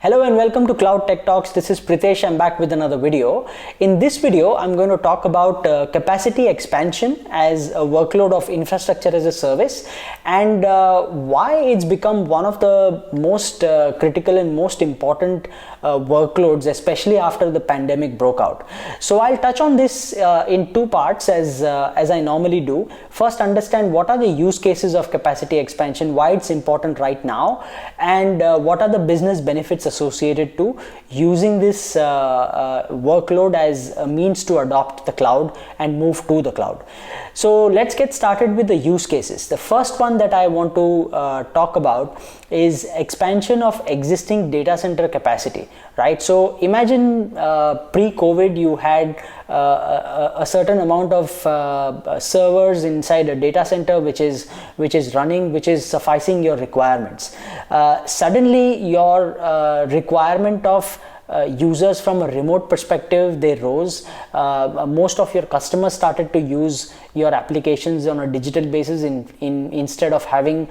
Hello and welcome to Cloud Tech Talks. This is Pritesh. I'm back with another video. In this video, I'm going to talk about capacity expansion as a workload of infrastructure as a service and why it's become one of the most critical and most important workloads, especially after the pandemic broke out. So I'll touch on this in two parts as I normally do. First, understand what are the use cases of capacity expansion, why it's important right now, and what are the business benefits associated to using this workload as a means to adopt the cloud and move to the cloud. So let's get started with the use cases. The first one that I want to talk about is expansion of existing data center capacity, right? So imagine pre-COVID you had a certain amount of servers inside a data center which is running, which is sufficing your requirements. Suddenly your requirement of users from a remote perspective, they rose. Most of your customers started to use your applications on a digital basis instead of having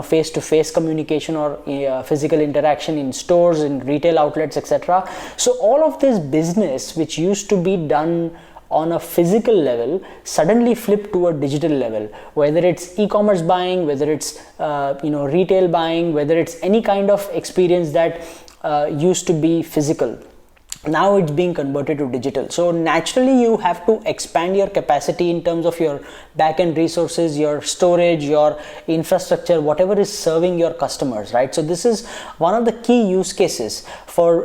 face-to-face communication or physical interaction in stores, in retail outlets, etc. So all of this business which used to be done on a physical level suddenly flipped to a digital level, whether it's e-commerce buying, whether it's retail buying, whether it's any kind of experience that used to be physical. Now it's being converted to digital. So naturally you have to expand your capacity in terms of your backend resources, your storage, your infrastructure, whatever is serving your customers, right? So this is one of the key use cases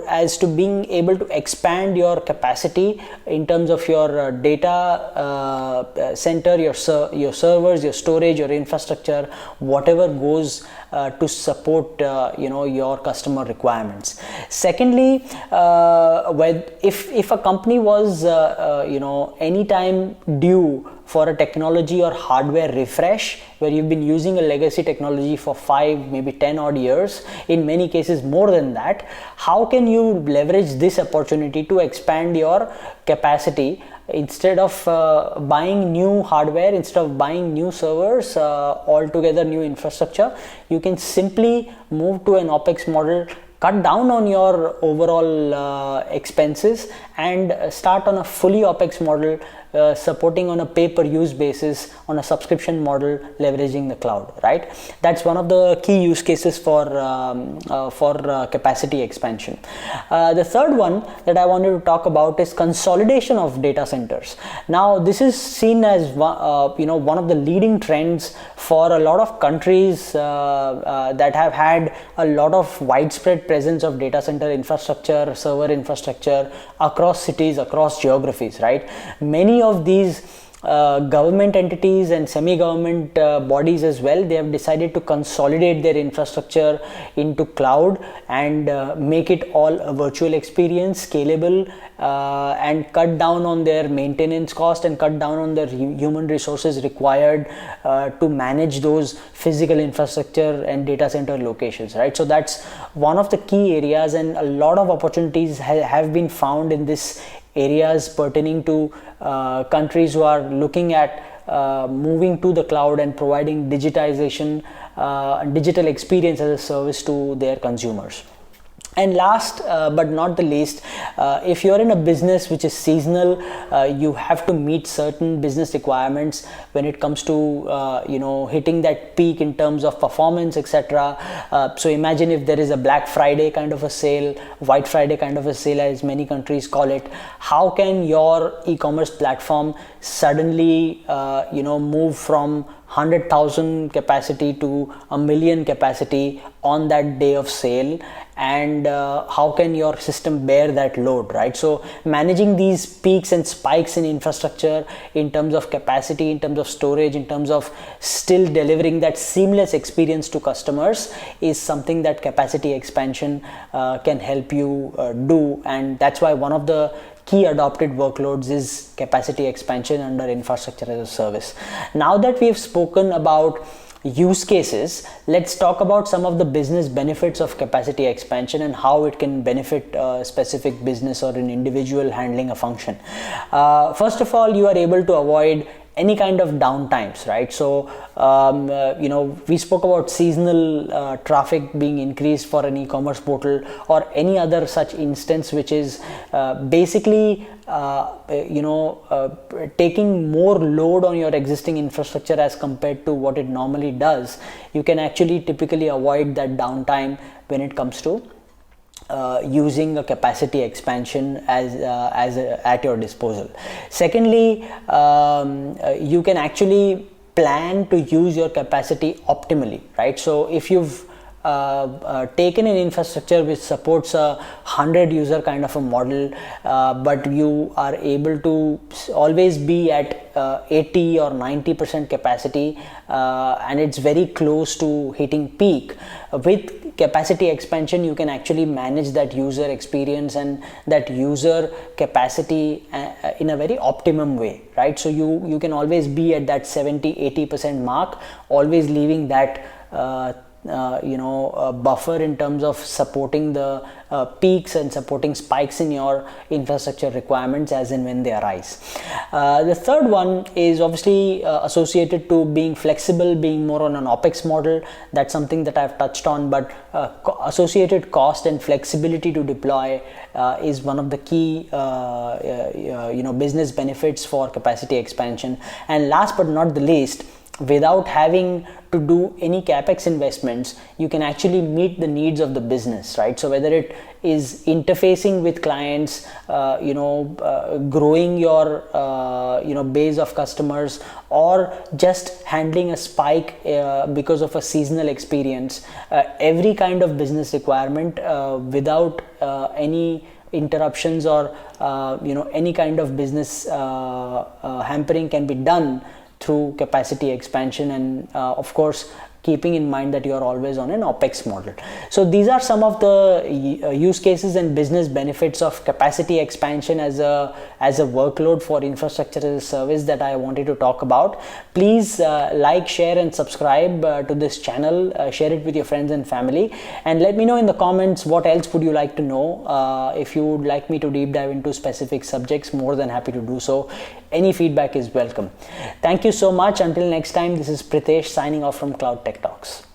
as to being able to expand your capacity in terms of your data center, your servers, your storage, your infrastructure, whatever goes to support your customer requirements. Secondly, if a company was anytime due for a technology or hardware refresh, where you've been using a legacy technology for 5, maybe 10 odd years, in many cases more than that, how can you leverage this opportunity to expand your capacity? Instead of buying new hardware, instead of buying new servers, altogether new infrastructure, you can simply move to an OpEx model, cut down on your overall expenses and start on a fully OpEx model, supporting on a pay-per-use basis, on a subscription model, leveraging the cloud, right? That's one of the key use cases for capacity expansion. The third one that I wanted to talk about is consolidation of data centers. Now this is seen as one of the leading trends for a lot of countries that have had a lot of widespread presence of data center infrastructure, server infrastructure across cities, across geographies, right? Many of these government entities and semi-government bodies as well, they have decided to consolidate their infrastructure into cloud and make it all a virtual experience, scalable, and cut down on their maintenance cost and cut down on the human resources required to manage those physical infrastructure and data center locations, right? So that's one of the key areas, and a lot of opportunities have been found in this areas pertaining to countries who are looking at moving to the cloud and providing digitization, digital experience as a service to their consumers. And last but not the least, if you're in a business which is seasonal, you have to meet certain business requirements when it comes to hitting that peak in terms of performance, etc. So imagine if there is a Black Friday kind of a sale, White Friday kind of a sale, as many countries call it. How can your e-commerce platform suddenly move from 100,000 capacity to 1 million capacity on that day of sale, and how can your system bear that load, right? So managing these peaks and spikes in infrastructure in terms of capacity, in terms of storage, in terms of still delivering that seamless experience to customers is something that capacity expansion can help you do, and that's why one of the key adopted workloads is capacity expansion under infrastructure as a service. Now that we have spoken about use cases, let's talk about some of the business benefits of capacity expansion and how it can benefit a specific business or an individual handling a function. First of all, you are able to avoid any kind of downtimes, right? So we spoke about seasonal traffic being increased for an e-commerce portal, or any other such instance which is basically taking more load on your existing infrastructure as compared to what it normally does. You can actually typically avoid that downtime when it comes to using a capacity expansion at your disposal. Secondly, you can actually plan to use your capacity optimally, right? So if you've taken an infrastructure which supports a 100 user kind of a model, but you are able to always be at 80 or 90% capacity, and it's very close to hitting peak. With capacity expansion, you can actually manage that user experience and that user capacity in a very optimum way, right? So you can always be at that 70-80% mark, always leaving that buffer in terms of supporting the peaks and supporting spikes in your infrastructure requirements as and when they arise. The third one is obviously associated to being flexible, being more on an OpEx model. That's something that I've touched on, but associated cost and flexibility to deploy is one of the key business benefits for capacity expansion. And last but not the least, without having to do any capex investments, you can actually meet the needs of the business, right? So whether it is interfacing with clients, growing your base of customers, or just handling a spike because of a seasonal experience, every kind of business requirement without any interruptions or any kind of business hampering can be done through capacity expansion, and of course keeping in mind that you are always on an OpEx model. So these are some of the use cases and business benefits of capacity expansion as a workload for infrastructure as a service that I wanted to talk about. Please like, share and subscribe to this channel. Share it with your friends and family, and let me know in the comments what else would you like to know. If you would like me to deep dive into specific subjects, more than happy to do so. Any feedback is welcome. Thank you so much. Until next time, this is Pritesh signing off from Cloud Tech Talks.